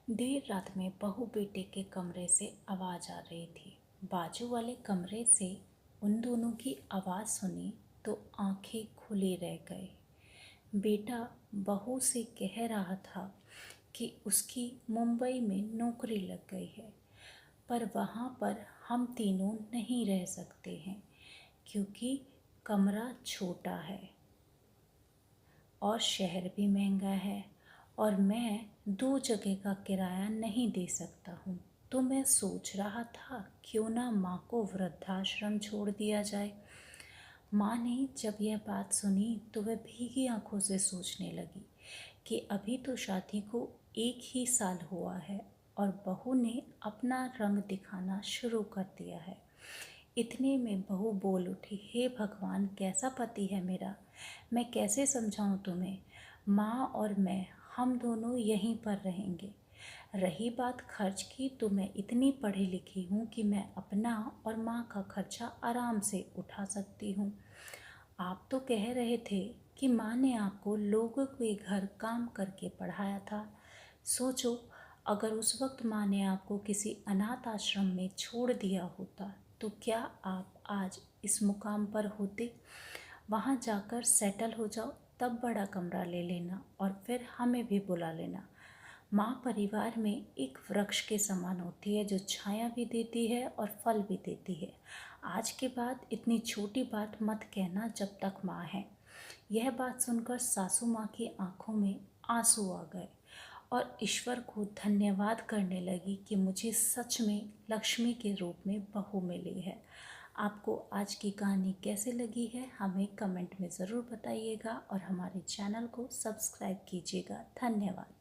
देर रात में बहू बेटे के कमरे से आवाज़ आ रही थी। बाजू वाले कमरे से उन दोनों की आवाज़ सुनी तो आंखें खुली रह गई। बेटा बहू से कह रहा था कि उसकी मुंबई में नौकरी लग गई है, पर वहाँ पर हम तीनों नहीं रह सकते हैं क्योंकि कमरा छोटा है और शहर भी महंगा है और मैं 2 जगह का किराया नहीं दे सकता हूँ। तो मैं सोच रहा था क्यों ना माँ को वृद्धाश्रम छोड़ दिया जाए। माँ ने जब यह बात सुनी तो वह भीगी आंखों से सोचने लगी कि अभी तो शादी को 1 ही साल हुआ है और बहू ने अपना रंग दिखाना शुरू कर दिया है। इतने में बहू बोल उठी, हे भगवान, कैसा पति है मेरा, मैं कैसे समझाऊं तुम्हें। माँ और मैं, हम दोनों यहीं पर रहेंगे। रही बात खर्च की, तो मैं इतनी पढ़ी लिखी हूँ कि मैं अपना और माँ का खर्चा आराम से उठा सकती हूँ। आप तो कह रहे थे कि माँ ने आपको लोगों के घर काम करके पढ़ाया था। सोचो, अगर उस वक्त माँ ने आपको किसी अनाथ आश्रम में छोड़ दिया होता तो क्या आप आज इस मुकाम पर होते। वहाँ जाकर सेटल हो जाओ, तब बड़ा कमरा ले लेना और फिर हमें भी बुला लेना। माँ परिवार में एक वृक्ष के समान होती है जो छाया भी देती है और फल भी देती है। आज के बाद इतनी छोटी बात मत कहना जब तक माँ है। यह बात सुनकर सासू माँ की आंखों में आंसू आ गए और ईश्वर को धन्यवाद करने लगी कि मुझे सच में लक्ष्मी के रूप में बहू मिली है। आपको आज की कहानी कैसे लगी है हमें कमेंट में ज़रूर बताइएगा और हमारे चैनल को सब्सक्राइब कीजिएगा। धन्यवाद।